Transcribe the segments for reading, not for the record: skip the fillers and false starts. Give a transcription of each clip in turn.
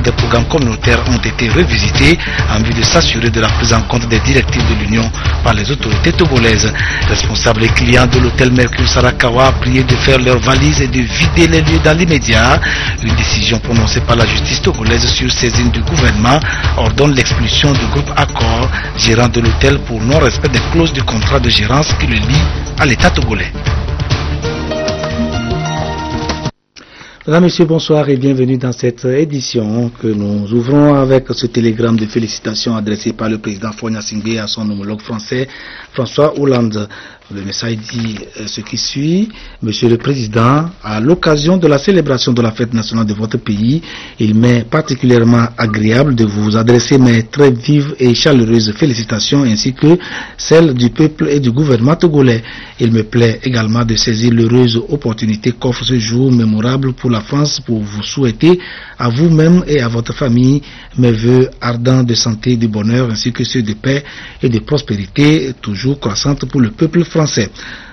des programmes communautaires ont été revisités en vue de s'assurer de la prise en compte des directives de l'Union par les autorités togolaises. Responsables et clients de l'hôtel Mercure Sarakawa priés de faire leurs valises et de vider les lieux dans l'immédiat. Une décision prononcée par la justice togolaise sur saisine du gouvernement ordonne l'expulsion du groupe Accor, gérant de l'hôtel, pour non-respect des clauses du contrat de gérance qui le lie à l'État togolais. Mesdames, Messieurs, bonsoir et bienvenue dans cette édition que nous ouvrons avec ce télégramme de félicitations adressé par le président Faure Gnassingbé à son homologue français François Hollande. Le message dit ce qui suit. Monsieur le Président, à l'occasion de la célébration de la fête nationale de votre pays, il m'est particulièrement agréable de vous adresser mes très vives et chaleureuses félicitations ainsi que celles du peuple et du gouvernement togolais. Il me plaît également de saisir l'heureuse opportunité qu'offre ce jour mémorable pour la France pour vous souhaiter à vous-même et à votre famille mes vœux ardents de santé et de bonheur ainsi que ceux de paix et de prospérité toujours croissante pour le peuple français.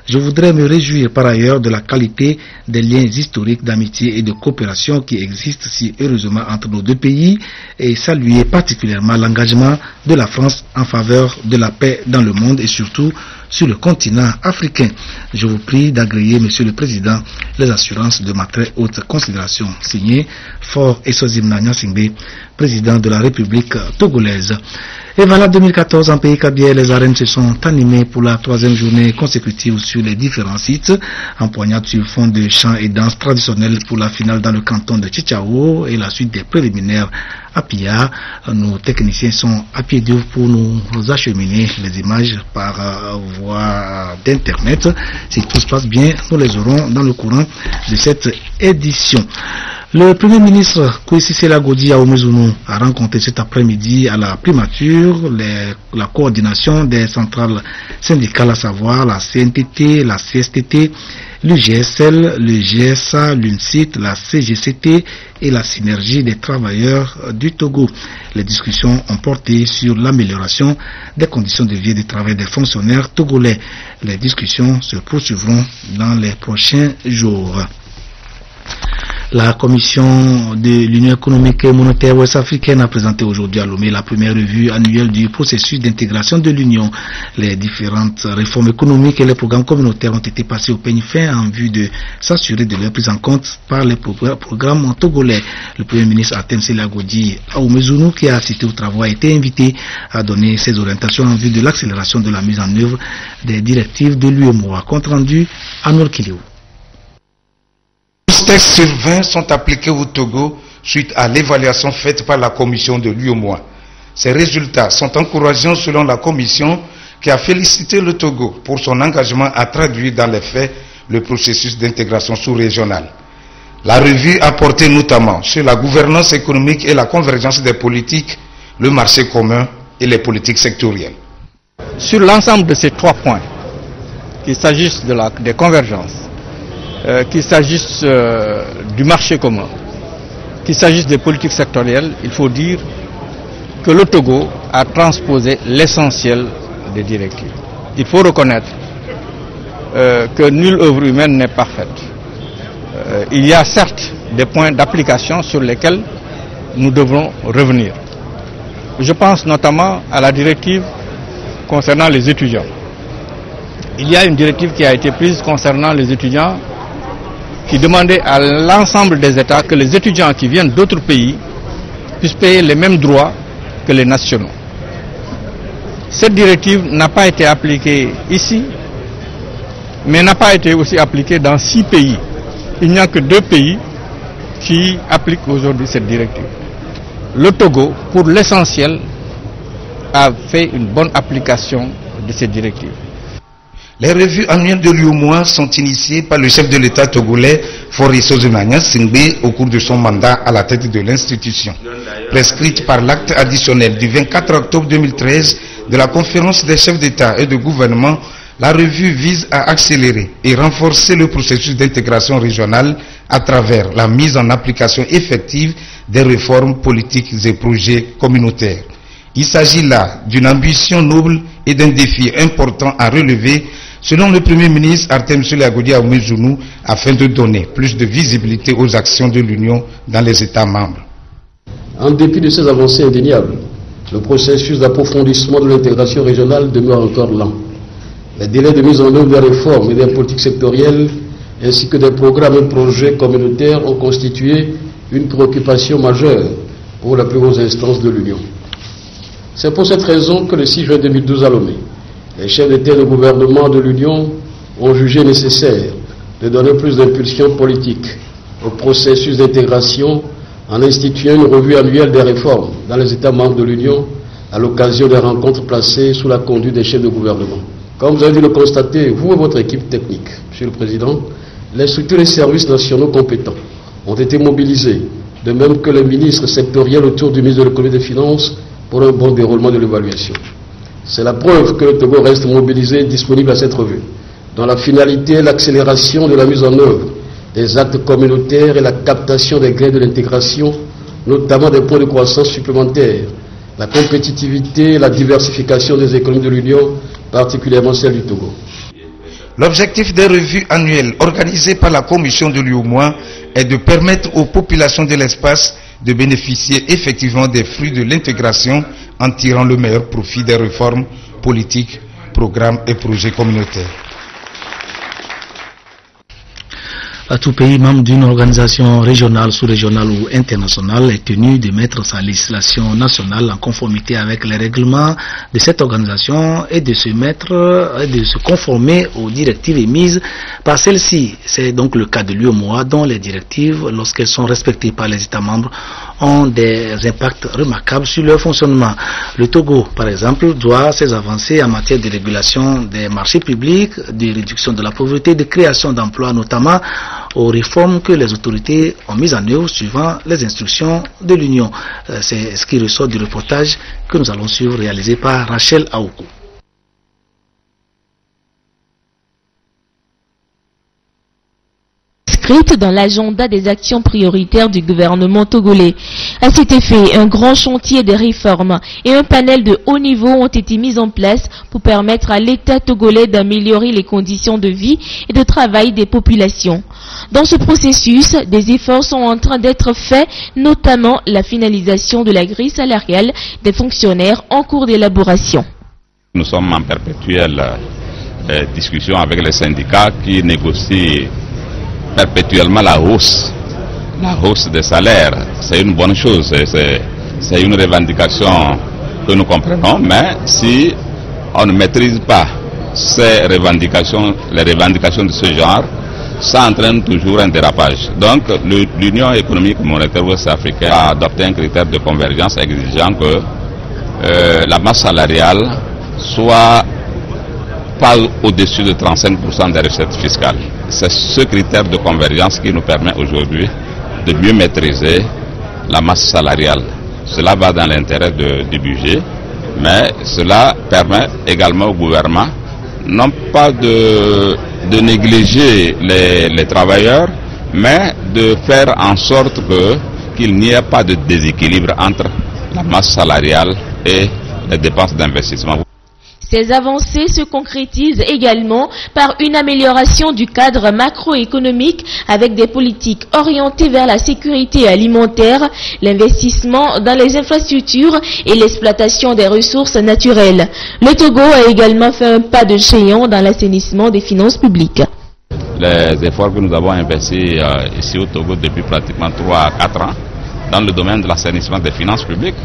Je voudrais me réjouir par ailleurs de la qualité des liens historiques d'amitié et de coopération qui existent si heureusement entre nos deux pays et saluer particulièrement l'engagement de la France en faveur de la paix dans le monde et surtout sur le continent africain. Je vous prie d'agréer, Monsieur le Président, les assurances de ma très haute considération. Signé Faure Esozimna Gnassingbé, Président de la République togolaise. Et voilà 2014 en pays Kabylie, les arènes se sont animées pour la troisième journée consécutive sur les différents sites. Empoignades sur fond de chants et danses traditionnelles pour la finale dans le canton de Tchitchaou et la suite des préliminaires à Pia. Nos techniciens sont à pied d'œuvre pour nous acheminer les images par voie d'internet. Si tout se passe bien, nous les aurons dans le courant de cette édition. Le Premier ministre Kwesi Selagodji Ahumezunu a rencontré cet après-midi à la primature la coordination des centrales syndicales, à savoir la CNTT, la CSTT, l'UGSL, le GSA, l'UNCIT, la CGCT et la synergie des travailleurs du Togo. Les discussions ont porté sur l'amélioration des conditions de vie et de travail des fonctionnaires togolais. Les discussions se poursuivront dans les prochains jours. La Commission de l'Union économique et monétaire ouest-africaine a présenté aujourd'hui à Lomé la première revue annuelle du processus d'intégration de l'Union. Les différentes réformes économiques et les programmes communautaires ont été passés au peigne fin en vue de s'assurer de leur prise en compte par les programmes togolais. Le Premier ministre Artem Selagodji Ahumezunu, qui a assisté aux travaux, a été invité à donner ses orientations en vue de l'accélération de la mise en œuvre des directives de l'UEMOA. Compte rendu à Nord-Kivu. 12 textes sur 20 sont appliqués au Togo suite à l'évaluation faite par la commission de l'UEMOA. Ces résultats sont encourageants selon la commission qui a félicité le Togo pour son engagement à traduire dans les faits le processus d'intégration sous-régionale. La revue a porté notamment sur la gouvernance économique et la convergence des politiques, le marché commun et les politiques sectorielles. Sur l'ensemble de ces 3 points, qu'il s'agisse des convergences, qu'il s'agisse du marché commun, qu'il s'agisse des politiques sectorielles, il faut dire que le Togo a transposé l'essentiel des directives. Il faut reconnaître que nulle œuvre humaine n'est parfaite. Il y a certes des points d'application sur lesquels nous devrons revenir. Je pense notamment à la directive concernant les étudiants. Il y a une directive qui a été prise concernant les étudiants qui demandait à l'ensemble des États que les étudiants qui viennent d'autres pays puissent payer les mêmes droits que les nationaux. Cette directive n'a pas été appliquée ici, mais n'a pas été aussi appliquée dans 6 pays. Il n'y a que 2 pays qui appliquent aujourd'hui cette directive. Le Togo, pour l'essentiel, a fait une bonne application de cette directive. Les revues annuelles de l'UEMOA sont initiées par le chef de l'État togolais, Faure Esozimna Gnassingbé, au cours de son mandat à la tête de l'institution. Prescrite par l'acte additionnel du 24 octobre 2013 de la conférence des chefs d'État et de gouvernement, la revue vise à accélérer et renforcer le processus d'intégration régionale à travers la mise en application effective des réformes politiques et projets communautaires. Il s'agit là d'une ambition noble et d'un défi important à relever, selon le Premier ministre Artem Selagodji Ahumezunu, afin de donner plus de visibilité aux actions de l'Union dans les États membres. En dépit de ces avancées indéniables, le processus d'approfondissement de l'intégration régionale demeure encore lent. Les délais de mise en œuvre des réformes et des politiques sectorielles, ainsi que des programmes et projets communautaires ont constitué une préoccupation majeure pour les plus hautes instances de l'Union. C'est pour cette raison que le 6 juin 2012 à Lomé, les chefs d'État et de gouvernement de l'Union ont jugé nécessaire de donner plus d'impulsion politique au processus d'intégration en instituant une revue annuelle des réformes dans les États membres de l'Union à l'occasion des rencontres placées sous la conduite des chefs de gouvernement. Comme vous avez dû le constater, vous et votre équipe technique, Monsieur le Président, les structures et services nationaux compétents ont été mobilisés, de même que les ministres sectoriels autour du ministre de l'Économie et des Finances pour un bon déroulement de l'évaluation. C'est la preuve que le Togo reste mobilisé et disponible à cette revue, dont la finalité est l'accélération de la mise en œuvre des actes communautaires et la captation des gains de l'intégration, notamment des points de croissance supplémentaires, la compétitivité et la diversification des économies de l'Union, particulièrement celle du Togo. L'objectif des revues annuelles organisées par la Commission de l'UOMOA est de permettre aux populations de l'espace de bénéficier effectivement des fruits de l'intégration en tirant le meilleur profit des réformes politiques, programmes et projets communautaires. Tout pays membre d'une organisation régionale, sous-régionale ou internationale est tenu de mettre sa législation nationale en conformité avec les règlements de cette organisation et de se conformer aux directives émises par celle-ci. C'est donc le cas de l'UOMOA, dont les directives, lorsqu'elles sont respectées par les États membres, ont des impacts remarquables sur leur fonctionnement. Le Togo, par exemple, doit ses avancées en matière de régulation des marchés publics, de réduction de la pauvreté, de création d'emplois, notamment aux réformes que les autorités ont mises en œuvre suivant les instructions de l'Union. C'est ce qui ressort du reportage que nous allons suivre, réalisé par Rachel Aoukou. Inscrite dans l'agenda des actions prioritaires du gouvernement togolais. À cet effet, un grand chantier de réformes et un panel de haut niveau ont été mis en place pour permettre à l'État togolais d'améliorer les conditions de vie et de travail des populations. Dans ce processus, des efforts sont en train d'être faits, notamment la finalisation de la grille salariale des fonctionnaires en cours d'élaboration. Nous sommes en perpétuelle discussion avec les syndicats qui négocient perpétuellement la hausse des salaires. C'est une bonne chose, c'est une revendication que nous comprenons, mais si on ne maîtrise pas ces revendications, les revendications de ce genre, ça entraîne toujours un dérapage. Donc l'Union économique monétaire ouest-africaine a adopté un critère de convergence exigeant que la masse salariale soit pas au-dessus de 35% des recettes fiscales. C'est ce critère de convergence qui nous permet aujourd'hui de mieux maîtriser la masse salariale. Cela va dans l'intérêt du budget, mais cela permet également au gouvernement non pas de négliger les travailleurs, mais de faire en sorte qu'il n'y ait pas de déséquilibre entre la masse salariale et les dépenses d'investissement. Ces avancées se concrétisent également par une amélioration du cadre macroéconomique avec des politiques orientées vers la sécurité alimentaire, l'investissement dans les infrastructures et l'exploitation des ressources naturelles. Le Togo a également fait un pas de géant dans l'assainissement des finances publiques. Les efforts que nous avons investis ici au Togo depuis pratiquement 3 à 4 ans dans le domaine de l'assainissement des finances publiques,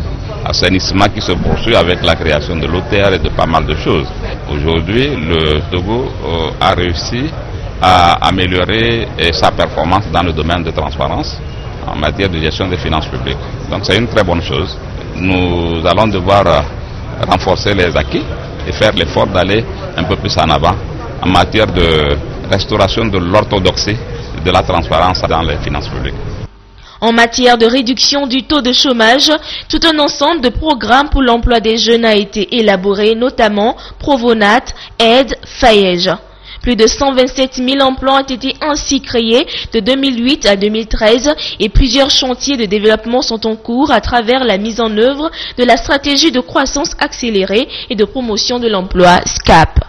assainissement qui se poursuit avec la création de l'OTR et de pas mal de choses. Aujourd'hui, le Togo a réussi à améliorer sa performance dans le domaine de transparence en matière de gestion des finances publiques. Donc c'est une très bonne chose. Nous allons devoir renforcer les acquis et faire l'effort d'aller un peu plus en avant en matière de restauration de l'orthodoxie et de la transparence dans les finances publiques. En matière de réduction du taux de chômage, tout un ensemble de programmes pour l'emploi des jeunes a été élaboré, notamment Provonat, Aide, Faège. Plus de 127 000 emplois ont été ainsi créés de 2008 à 2013 et plusieurs chantiers de développement sont en cours à travers la mise en œuvre de la stratégie de croissance accélérée et de promotion de l'emploi SCAP.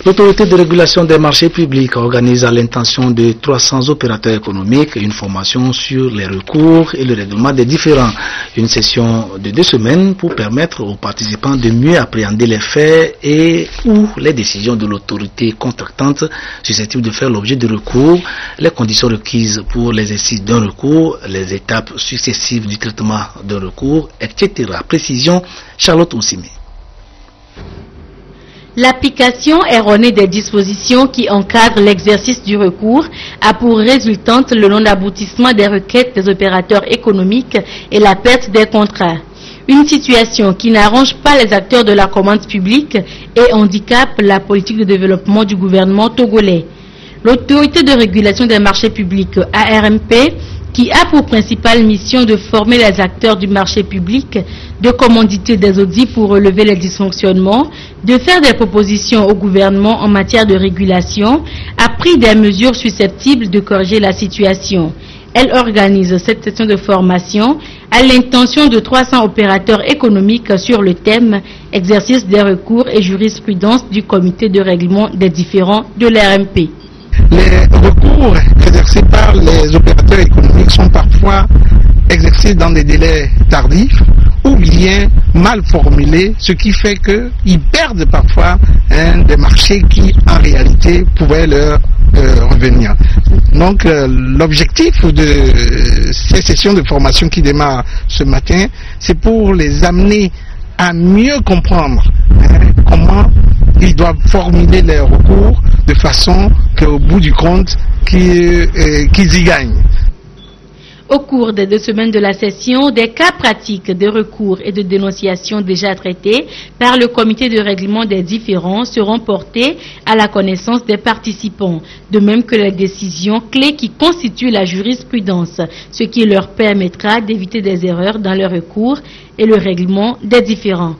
L'autorité de régulation des marchés publics organise à l'intention de 300 opérateurs économiques une formation sur les recours et le règlement des différends. Une session de 2 semaines pour permettre aux participants de mieux appréhender les faits et ou les décisions de l'autorité contractante susceptible de faire l'objet de recours, les conditions requises pour l'exercice d'un recours, les étapes successives du traitement d'un recours, etc. Précision, Charlotte Oussimi. L'application erronée des dispositions qui encadrent l'exercice du recours a pour résultante le non-aboutissement des requêtes des opérateurs économiques et la perte des contrats. Une situation qui n'arrange pas les acteurs de la commande publique et handicape la politique de développement du gouvernement togolais. L'autorité de régulation des marchés publics, ARMP, qui a pour principale mission de former les acteurs du marché public, de commanditer des audits pour relever les dysfonctionnements, de faire des propositions au gouvernement en matière de régulation, a pris des mesures susceptibles de corriger la situation. Elle organise cette session de formation à l'intention de 300 opérateurs économiques sur le thème « Exercice des recours et jurisprudence du comité de règlement des différends de l'ARMP ». Les recours exercés par les opérateurs économiques sont parfois exercés dans des délais tardifs ou bien mal formulés, ce qui fait qu'ils perdent parfois des marchés qui en réalité pouvaient leur revenir. Donc l'objectif de ces sessions de formation qui démarrent ce matin, c'est pour les amener à mieux comprendre comment ils doivent formuler leurs recours de façon qu'au bout du compte, qu'ils y gagnent. Au cours des 2 semaines de la session, des cas pratiques de recours et de dénonciation déjà traités par le comité de règlement des différends seront portés à la connaissance des participants, de même que les décisions clés qui constituent la jurisprudence, ce qui leur permettra d'éviter des erreurs dans le recours et le règlement des différends.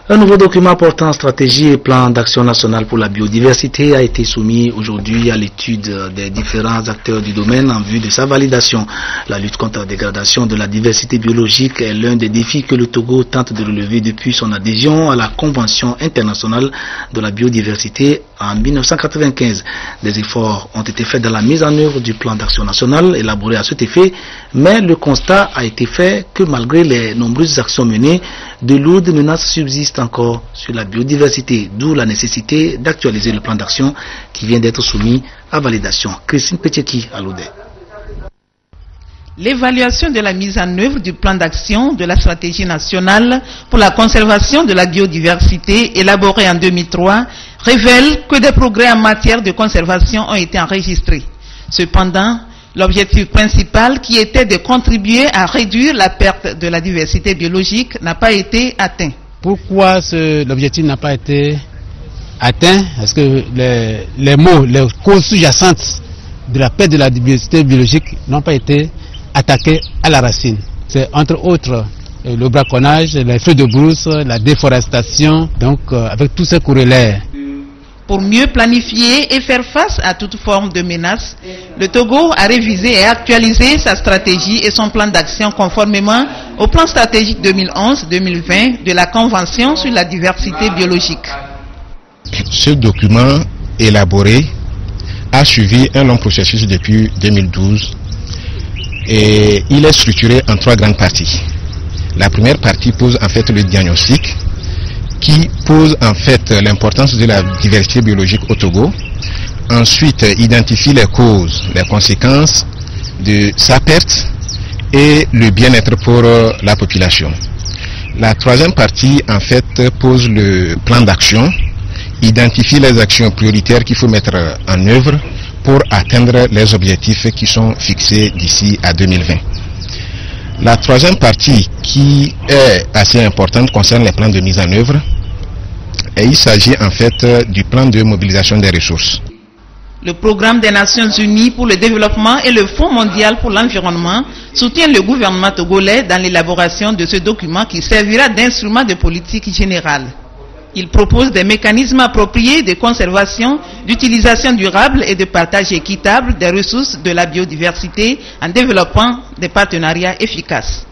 Un nouveau document portant stratégie et plan d'action national pour la biodiversité a été soumis aujourd'hui à l'étude des différents acteurs du domaine en vue de sa validation. La lutte contre la dégradation de la diversité biologique est l'un des défis que le Togo tente de relever depuis son adhésion à la Convention internationale de la biodiversité en 1995. Des efforts ont été faits dans la mise en œuvre du plan d'action national élaboré à cet effet, mais le constat a été fait que malgré les nombreuses actions menées, de lourdes menaces subsistent encore sur la biodiversité, d'où la nécessité d'actualiser le plan d'action qui vient d'être soumis à validation. Christine Petcheki à l'Oudet. L'évaluation de la mise en œuvre du plan d'action de la stratégie nationale pour la conservation de la biodiversité élaborée en 2003 révèle que des progrès en matière de conservation ont été enregistrés. Cependant, l'objectif principal qui était de contribuer à réduire la perte de la diversité biologique n'a pas été atteint. Pourquoi l'objectif n'a pas été atteint? Parce que les causes sous-jacentes de la perte de la diversité biologique n'ont pas été attaquées à la racine. C'est entre autres le braconnage, les feux de brousse, la déforestation, donc avec tous ces corollaires. Pour mieux planifier et faire face à toute forme de menace, le Togo a révisé et actualisé sa stratégie et son plan d'action conformément au plan stratégique 2011-2020 de la Convention sur la diversité biologique. Ce document élaboré a suivi un long processus depuis 2012 et il est structuré en 3 grandes parties. La première partie pose en fait le diagnostic qui pose en fait l'importance de la diversité biologique au Togo. Ensuite, identifie les causes, les conséquences de sa perte et le bien-être pour la population. La troisième partie, en fait, pose le plan d'action, identifie les actions prioritaires qu'il faut mettre en œuvre pour atteindre les objectifs qui sont fixés d'ici à 2020. La troisième partie, qui est assez importante, concerne les plans de mise en œuvre. Et il s'agit en fait du plan de mobilisation des ressources. Le programme des Nations Unies pour le développement et le Fonds mondial pour l'environnement soutiennent le gouvernement togolais dans l'élaboration de ce document qui servira d'instrument de politique générale. Il propose des mécanismes appropriés de conservation, d'utilisation durable et de partage équitable des ressources de la biodiversité en développant des partenariats efficaces.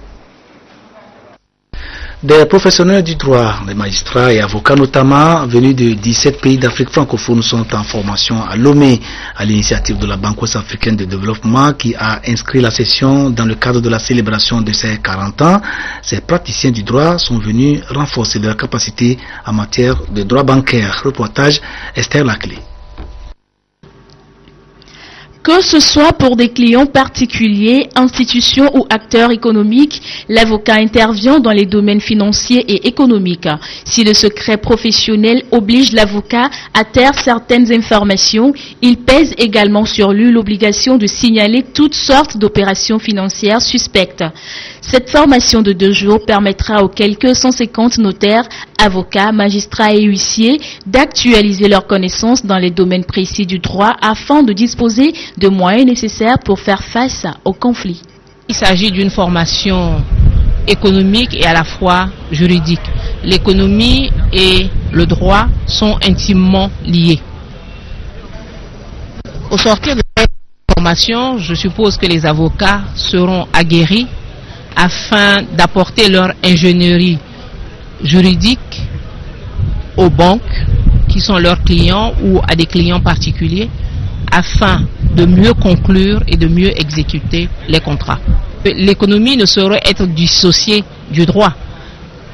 Des professionnels du droit, des magistrats et avocats notamment, venus de 17 pays d'Afrique francophone sont en formation à Lomé, à l'initiative de la Banque ouest-africaine de développement qui a inscrit la session dans le cadre de la célébration de ses 40 ans. Ces praticiens du droit sont venus renforcer leur capacité en matière de droit bancaire. Reportage Esther Laclé. Que ce soit pour des clients particuliers, institutions ou acteurs économiques, l'avocat intervient dans les domaines financiers et économiques. Si le secret professionnel oblige l'avocat à taire certaines informations, il pèse également sur lui l'obligation de signaler toutes sortes d'opérations financières suspectes. Cette formation de 2 jours permettra aux quelques 150 notaires, avocats, magistrats et huissiers d'actualiser leurs connaissances dans les domaines précis du droit afin de disposer de moyens nécessaires pour faire face aux conflits. Il s'agit d'une formation économique et à la fois juridique. L'économie et le droit sont intimement liés. Au sortir de cette formation, je suppose que les avocats seront aguerris afin d'apporter leur ingénierie juridique aux banques qui sont leurs clients ou à des clients particuliers afin de mieux conclure et de mieux exécuter les contrats. L'économie ne saurait être dissociée du droit.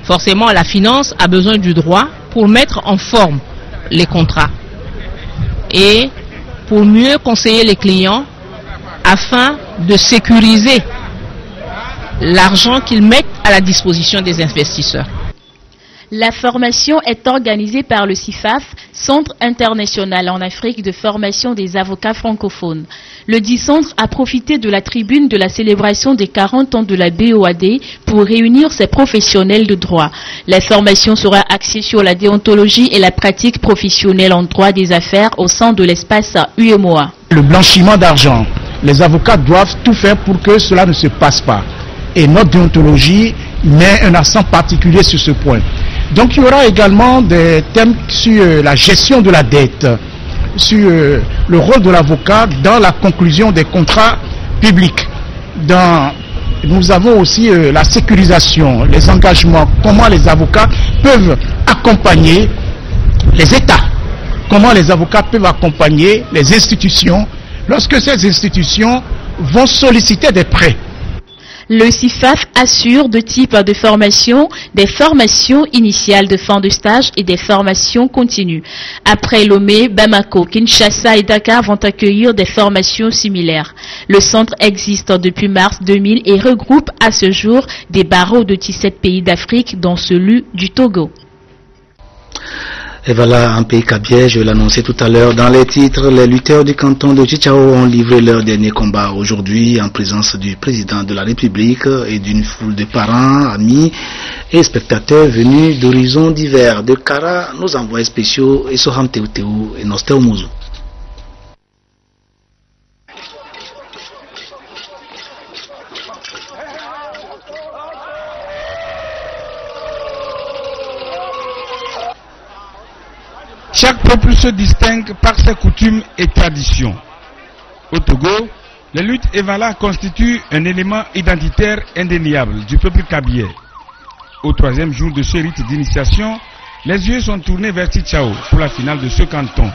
Forcément, la finance a besoin du droit pour mettre en forme les contrats et pour mieux conseiller les clients afin de sécuriser l'argent qu'ils mettent à la disposition des investisseurs. La formation est organisée par le CIFAF, Centre international en Afrique de formation des avocats francophones. Le dit centre a profité de la tribune de la célébration des 40 ans de la BOAD pour réunir ses professionnels de droit. La formation sera axée sur la déontologie et la pratique professionnelle en droit des affaires au sein de l'espace UEMOA. Le blanchiment d'argent, les avocats doivent tout faire pour que cela ne se passe pas. Et notre déontologie met un accent particulier sur ce point. Donc il y aura également des thèmes sur la gestion de la dette, sur le rôle de l'avocat dans la conclusion des contrats publics. Nous avons aussi la sécurisation, les engagements, comment les avocats peuvent accompagner les États, comment les avocats peuvent accompagner les institutions lorsque ces institutions vont solliciter des prêts. Le CIFAF assure 2 types de formations, des formations initiales de fin de stage et des formations continues. Après Lomé, Bamako, Kinshasa et Dakar vont accueillir des formations similaires. Le centre existe depuis mars 2000 et regroupe à ce jour des barreaux de 17 pays d'Afrique, dont celui du Togo. Et voilà un pays cabier, je l'annonçais tout à l'heure dans les titres. Les lutteurs du canton de Tchitchao ont livré leur dernier combat aujourd'hui en présence du président de la République et d'une foule de parents, amis et spectateurs venus d'horizons divers. De Kara, nos envoyés spéciaux et Soham Teuteu et Nostel Mouzou. Chaque peuple se distingue par ses coutumes et traditions. Au Togo, les luttes Evala constituent un élément identitaire indéniable du peuple kabyé. Au 3e jour de ce rite d'initiation, les yeux sont tournés vers Tchitchao pour la finale de ce canton.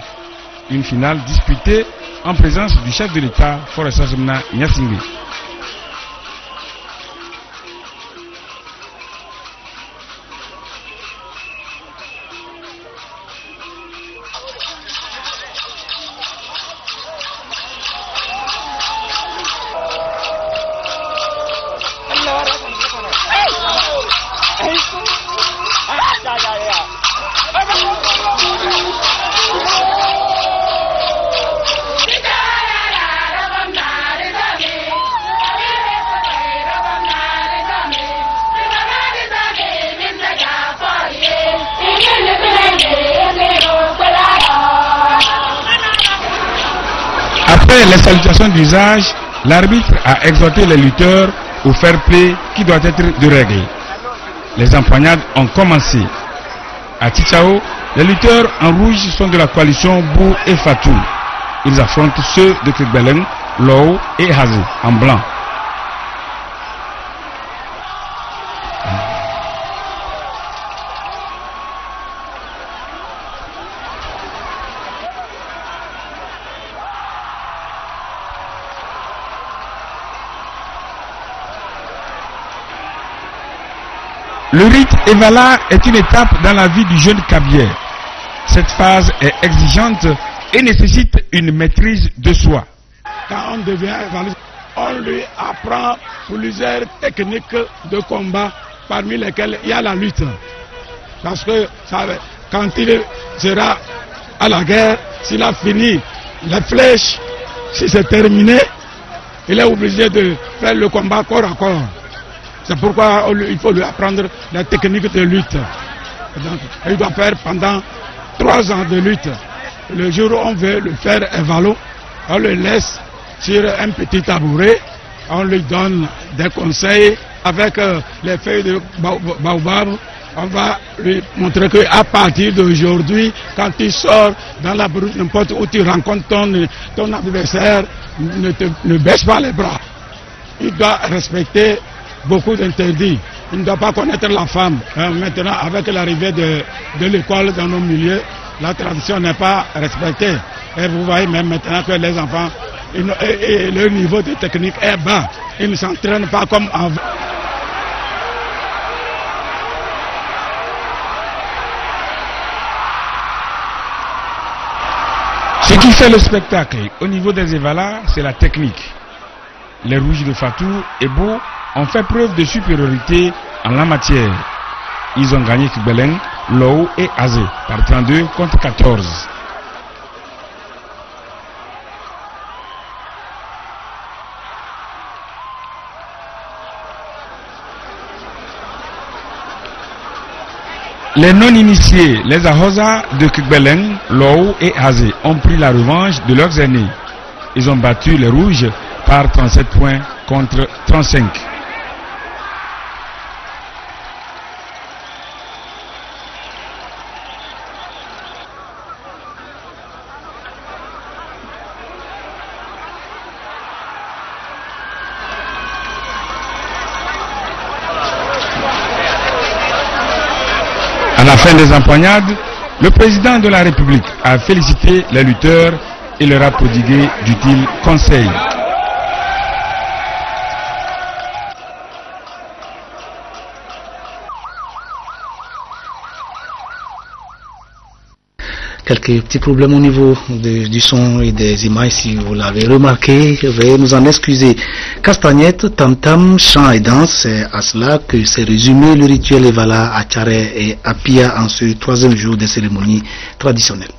Une finale disputée en présence du chef de l'État, Faure Sassoumna Gnassingbé. Après les salutations d'usage, l'arbitre a exhorté les lutteurs au fair play qui doit être de règle. Les empoignades ont commencé. À Tchitchao, les lutteurs en rouge sont de la coalition Bou et Fatou. Ils affrontent ceux de Kekbelen, Lou et Hazé en blanc. Le rite Evala est une étape dans la vie du jeune Kabyè. Cette phase est exigeante et nécessite une maîtrise de soi. Quand on devient évaliste, on lui apprend plusieurs techniques de combat, parmi lesquelles il y a la lutte. Parce que quand il sera à la guerre, s'il a fini les flèches, si c'est terminé, il est obligé de faire le combat corps à corps. C'est pourquoi il faut lui apprendre la technique de lutte. Donc, il doit faire pendant 3 ans de lutte. Le jour où on veut le faire évalo, on le laisse sur un petit tabouret, on lui donne des conseils avec les feuilles de baobab. On va lui montrer qu'à partir d'aujourd'hui, quand tu sors dans la brousse, n'importe où tu rencontres ton adversaire, ne baisse pas les bras. Il doit respecter beaucoup d'interdits. Il ne doit pas connaître la femme. Maintenant, avec l'arrivée de l'école dans nos milieux, la tradition n'est pas respectée. Et vous voyez même maintenant que les enfants, le niveau de technique est bas. Ils ne s'entraînent pas comme avant. Ce qui fait le spectacle au niveau des Evala, c'est la technique. Les Rouges de Fatou et Beau ont fait preuve de supériorité en la matière. Ils ont gagné Kibeleng, Lou et Azé par 32 contre 14. Les non-initiés, les Ahosa de Kibeleng, Lou et Azé ont pris la revanche de leurs aînés. Ils ont battu les Rouges par 37 points contre 35. À la fin des empoignades, le président de la République a félicité les lutteurs et leur a prodigué d'utiles conseils. Quelques petits problèmes au niveau du son et des images, si vous l'avez remarqué, veuillez nous en excuser. Castagnette, tam-tam, chant et danse, c'est à cela que s'est résumé le rituel Evala à Tchare et à Pia en ce 3e jour des cérémonies traditionnelles.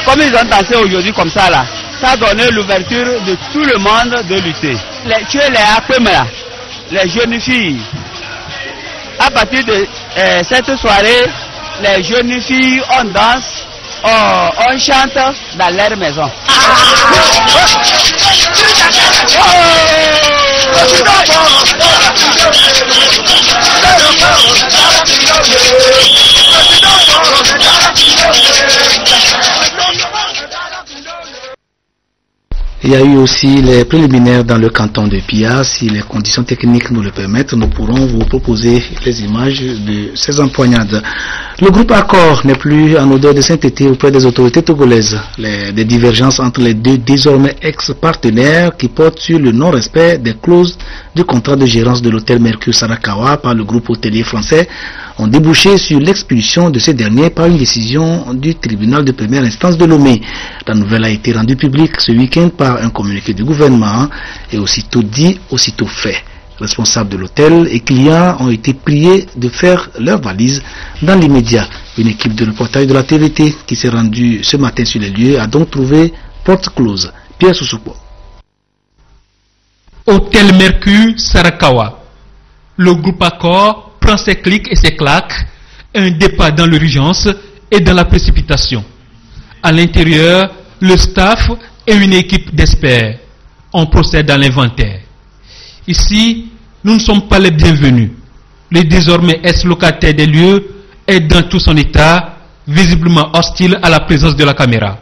Comme ils ont dansé aujourd'hui comme ça là, ça a donné l'ouverture de tout le monde de lutter. Tu es les Apemla, les jeunes filles. À partir de cette soirée, les jeunes filles, on danse, on chante dans leur maison. Il y a eu aussi les préliminaires dans le canton de Pia. Si les conditions techniques nous le permettent, nous pourrons vous proposer les images de ces empoignades. Le groupe Accord n'est plus en odeur de sainteté auprès des autorités togolaises. Des divergences entre les deux désormais ex-partenaires qui portent sur le non-respect des clauses du contrat de gérance de l'hôtel Mercure Sarakawa par le groupe hôtelier français ont débouché sur l'expulsion de ces derniers par une décision du tribunal de première instance de Lomé. La nouvelle a été rendue publique ce week-end par un communiqué du gouvernement et aussitôt dit, aussitôt fait. Responsables de l'hôtel et clients ont été priés de faire leurs valises dans l'immédiat. Une équipe de reportage de la TVT qui s'est rendue ce matin sur les lieux a donc trouvé porte close. Pierre Soussoupo. Hôtel Mercure Sarakawa. Le groupe Accord prend ses clics et ses claques, un départ dans l'urgence et dans la précipitation. À l'intérieur, le staff et une équipe d'experts. On procède à l'inventaire. Ici, nous ne sommes pas les bienvenus. Le désormais ex-locataire des lieux est dans tout son état, visiblement hostile à la présence de la caméra.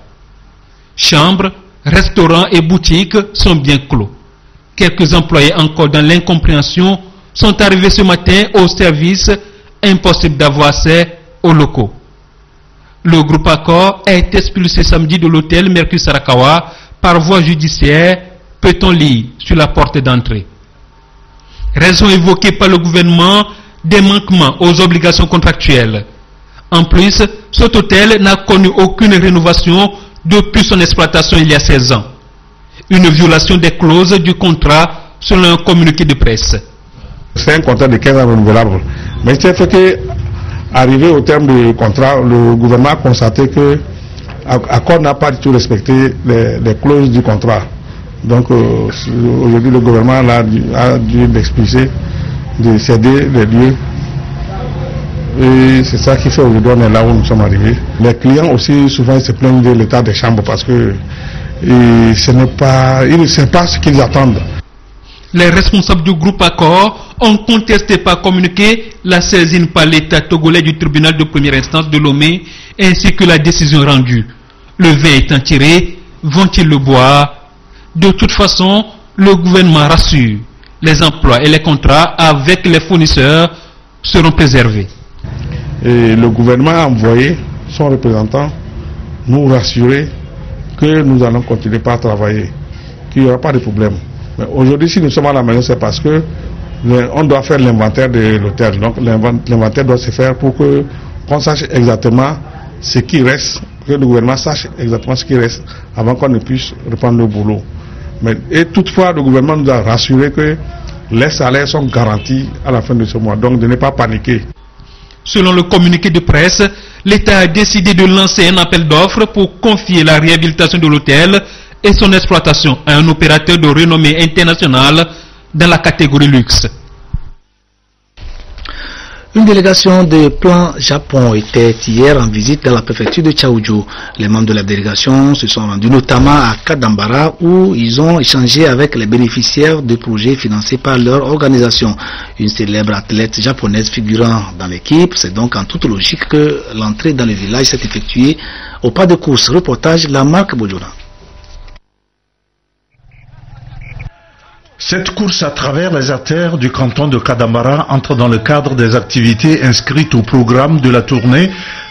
Chambres, restaurants et boutiques sont bien clos. Quelques employés encore dans l'incompréhension sont arrivés ce matin au service, impossible d'avoir accès aux locaux. Le groupe Accord a été expulsé samedi de l'hôtel Mercure Sarakawa par voie judiciaire, peut-on lire sur la porte d'entrée. Raison évoquée par le gouvernement, des manquements aux obligations contractuelles. En plus, cet hôtel n'a connu aucune rénovation depuis son exploitation il y a 16 ans. Une violation des clauses du contrat selon un communiqué de presse. C'est un contrat de 15 ans renouvelable. Mais c'est fait que, arrivé au terme du contrat, le gouvernement a constaté que Accord n'a pas du tout respecté les clauses du contrat. Donc aujourd'hui le gouvernement a dû l'expulser, de céder les lieux. Et c'est ça qui fait aujourd'hui on est là où nous sommes arrivés. Les clients aussi souvent se plaignent de l'état des chambres parce que ce n'est pas, ils ne savent pas ce qu'ils attendent. Les responsables du groupe Accord ont contesté par communiqué la saisine par l'État togolais du tribunal de première instance de Lomé ainsi que la décision rendue. Le vin étant tiré, vont-ils le boire? De toute façon, le gouvernement rassure. Les emplois et les contrats avec les fournisseurs seront préservés. Et le gouvernement a envoyé son représentant nous rassurer que nous allons continuer par travailler, qu'il n'y aura pas de problème. Mais aujourd'hui, si nous sommes à la maison, c'est parce que on doit faire l'inventaire de l'hôtel. Donc l'inventaire doit se faire pour qu'on sache exactement ce qui reste, que le gouvernement sache exactement ce qui reste avant qu'on ne puisse reprendre le boulot. Et toutefois, le gouvernement nous a rassuré que les salaires sont garantis à la fin de ce mois, donc de ne pas paniquer. Selon le communiqué de presse, l'État a décidé de lancer un appel d'offres pour confier la réhabilitation de l'hôtel et son exploitation à un opérateur de renommée internationale dans la catégorie luxe. Une délégation de Plan Japon était hier en visite dans la préfecture de Tchaoudjou. Les membres de la délégation se sont rendus notamment à Kadambara où ils ont échangé avec les bénéficiaires de projets financés par leur organisation. Une célèbre athlète japonaise figurant dans l'équipe, c'est donc en toute logique que l'entrée dans le village s'est effectuée au pas de course. Reportage Lamarck Bojora. Cette course à travers les artères du canton de Kadambara entre dans le cadre des activités inscrites au programme de la tournée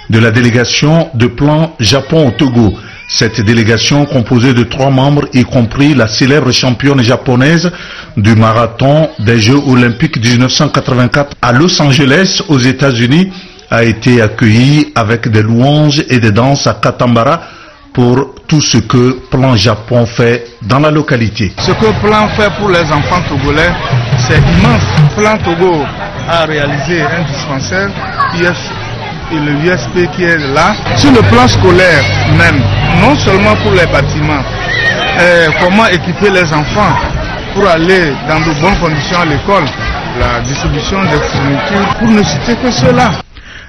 de la délégation de Plan Japon au Togo. Cette délégation composée de 3 membres, y compris la célèbre championne japonaise du marathon des Jeux Olympiques 1984 à Los Angeles aux États-Unis, a été accueillie avec des louanges et des danses à Kadambara pour tout ce que Plan Japon fait dans la localité. Ce que Plan fait pour les enfants togolais, c'est immense. Plan Togo a réalisé un dispensaire et le USP qui est là. Sur le plan scolaire même, non seulement pour les bâtiments, comment équiper les enfants pour aller dans de bonnes conditions à l'école, la distribution des fournitures, pour ne citer que cela.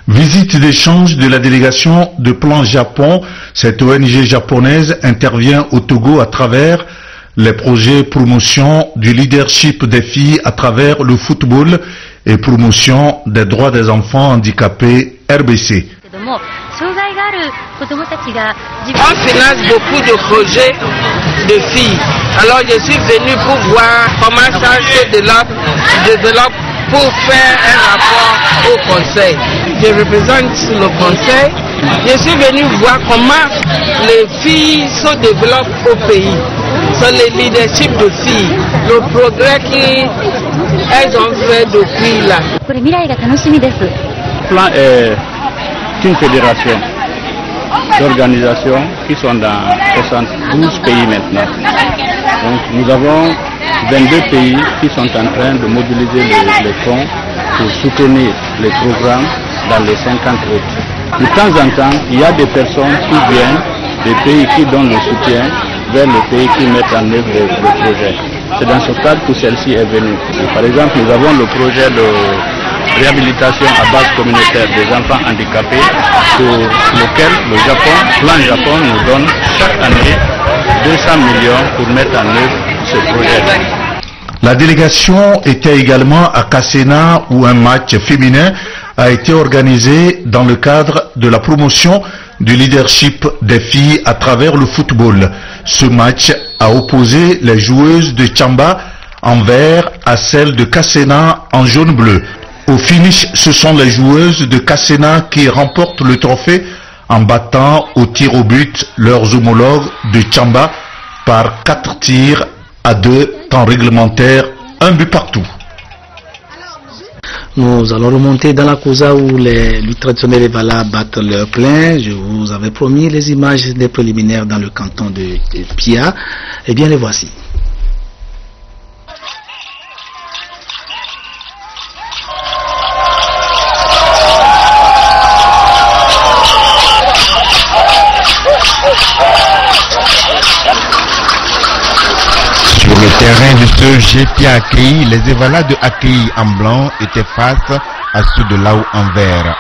Visite d'échange de la délégation de Plan Japon. Cette ONG japonaise intervient au Togo à travers les projets promotion du leadership des filles à travers le football et promotion des droits des enfants handicapés RBC. finance beaucoup de projets de filles. Alors je suis venu pour voir comment ça se développe pour faire un rapport au conseil. Je représente le conseil. Je suis venu voir comment les filles se développent au pays. C'est le leadership de filles, le progrès qu'elles ont fait depuis là. Le plan est une fédération d'organisations qui sont dans 72 pays maintenant. Donc nous avons 22 pays qui sont en train de mobiliser les fonds pour soutenir les programmes dans les 50 autres. De temps en temps, il y a des personnes qui viennent des pays qui donnent le soutien vers les pays qui mettent en œuvre le projet. C'est dans ce cadre que celle-ci est venue. Par exemple, nous avons le projet de réhabilitation à base communautaire des enfants handicapés sur lequel le plan Japon nous donne chaque année 200 millions pour mettre en œuvre ce projet. La délégation était également à Cassena où un match féminin a été organisé dans le cadre de la promotion du leadership des filles à travers le football. Ce match a opposé les joueuses de Tchamba en vert à celles de Cassena en jaune-bleu. Au finish, ce sont les joueuses de Cassena qui remportent le trophée en battant au tir au but leurs homologues de Tchamba par 4 tirs à 2 temps réglementaire, 1 but partout. Nous allons remonter dans la Causa où les luttes traditionnelles et Vala battent leur plein. Je vous avais promis les images des préliminaires dans le canton de Pia. Eh bien, les voici. Sur le terrain de ce GP Akei, les Evala de Akei en blanc étaient face à ceux de Lao en vert.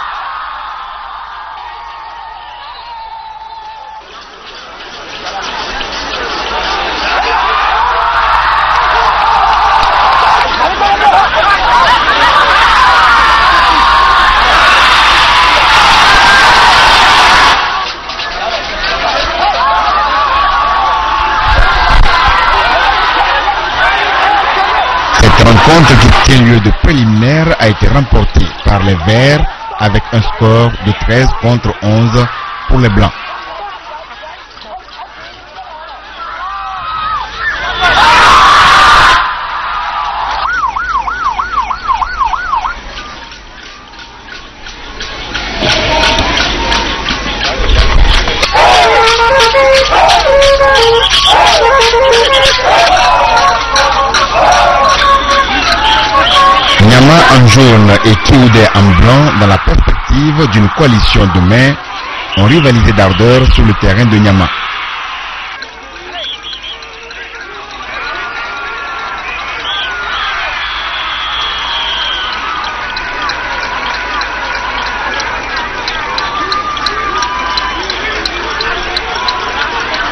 Cette rencontre qui tient lieu de préliminaire a été remportée par les Verts avec un score de 13 contre 11 pour les Blancs. Nyama en jaune et Kioude en blanc dans la perspective d'une coalition de mains ont rivalisé d'ardeur sur le terrain de Nyama.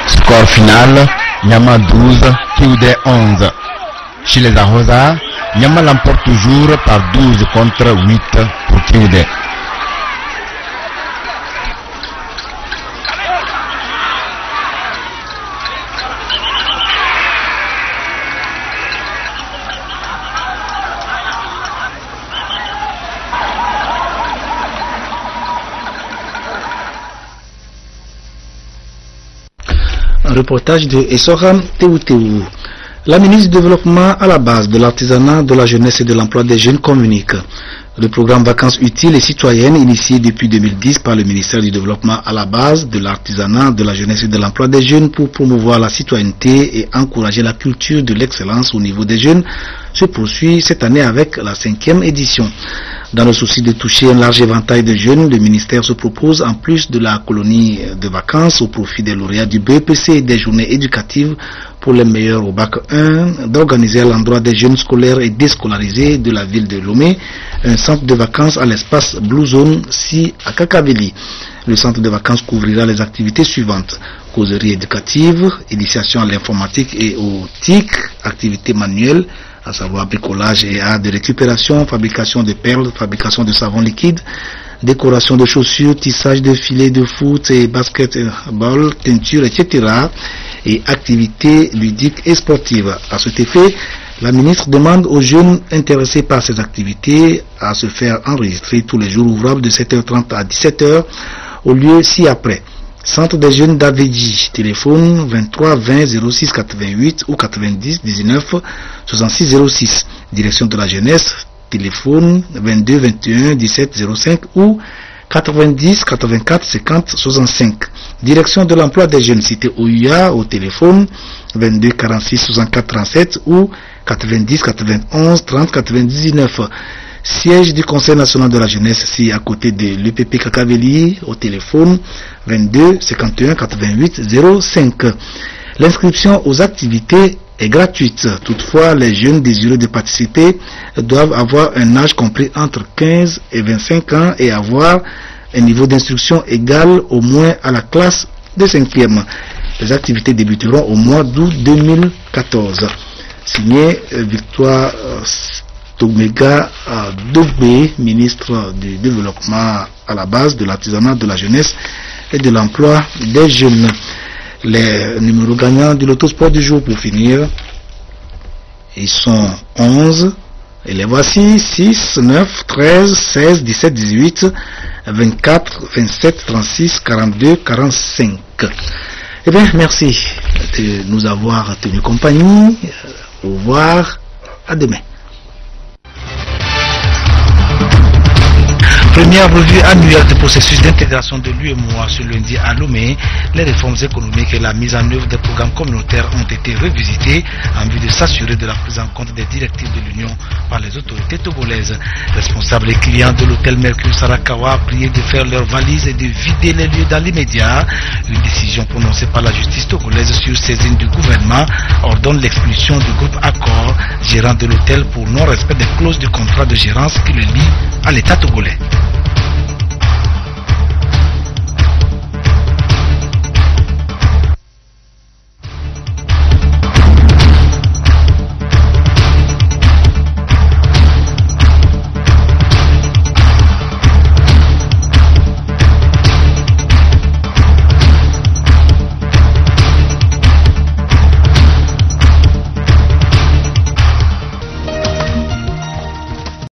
Score final, Nyama 12, Kioude 11. Chez les Arrosa, Nyama l'emporte toujours par 12 contre 8 pour Kioude. Un reportage de Essoram Teouteou. La ministre du Développement à la base de l'artisanat, de la jeunesse et de l'emploi des jeunes communique. Le programme Vacances utiles et citoyennes, initié depuis 2010 par le ministère du Développement à la base de l'artisanat, de la jeunesse et de l'emploi des jeunes pour promouvoir la citoyenneté et encourager la culture de l'excellence au niveau des jeunes, se poursuit cette année avec la 5e édition. Dans le souci de toucher un large éventail de jeunes, le ministère se propose, en plus de la colonie de vacances au profit des lauréats du BEPC et des journées éducatives pour les meilleurs au bac 1, d'organiser à l'endroit des jeunes scolaires et déscolarisés de la ville de Lomé un centre de vacances à l'espace Blue Zone 6 à Kakaveli. Le centre de vacances couvrira les activités suivantes: causerie éducative, initiation à l'informatique et aux TIC, activités manuelles, à savoir bricolage et art de récupération, fabrication de perles, fabrication de savon liquide, décoration de chaussures, tissage de filets de foot et basketball, teinture, etc. et activités ludiques et sportives. À cet effet, la ministre demande aux jeunes intéressés par ces activités à se faire enregistrer tous les jours ouvrables de 7h30 à 17h au lieu ci-après. Centre des jeunes d'Avedji, téléphone 23 20 06 88 ou 90 19 66 06. Direction de la jeunesse, téléphone 22 21 17 05 ou 90 84 50 65. Direction de l'emploi des jeunes, cité OUA au téléphone 22 46 64 37 ou 90 91 30 99. Siège du Conseil national de la jeunesse, ici à côté de l'UPP Kakaveli, au téléphone 22 51 88 05. L'inscription aux activités est gratuite. Toutefois, les jeunes désireux de participer doivent avoir un âge compris entre 15 et 25 ans et avoir un niveau d'instruction égal au moins à la classe de 5e. Les activités débuteront au mois d'août 2014. Signé Victoire Tomega Dogbe, ministre du développement à la base de l'artisanat, de la jeunesse et de l'emploi des jeunes. Les numéros gagnants du loto-sport du jour pour finir, ils sont 11 et les voici: 6, 9, 13, 16, 17, 18, 24, 27, 36, 42, 45. Eh bien, merci de nous avoir tenu compagnie. Au revoir, à demain. Première revue annuelle du processus d'intégration de l'UEMOA ce lundi à Lomé. Les réformes économiques et la mise en œuvre des programmes communautaires ont été revisités en vue de s'assurer de la prise en compte des directives de l'Union par les autorités togolaises. Responsables et clients de l'hôtel Mercure Sarakawa a prié de faire leurs valises et de vider les lieux dans l'immédiat. Une décision prononcée par la justice togolaise sur saisine du gouvernement ordonne l'expulsion du groupe Accor, gérant de l'hôtel, pour non-respect des clauses du contrat de gérance qui le lie à l'État togolais.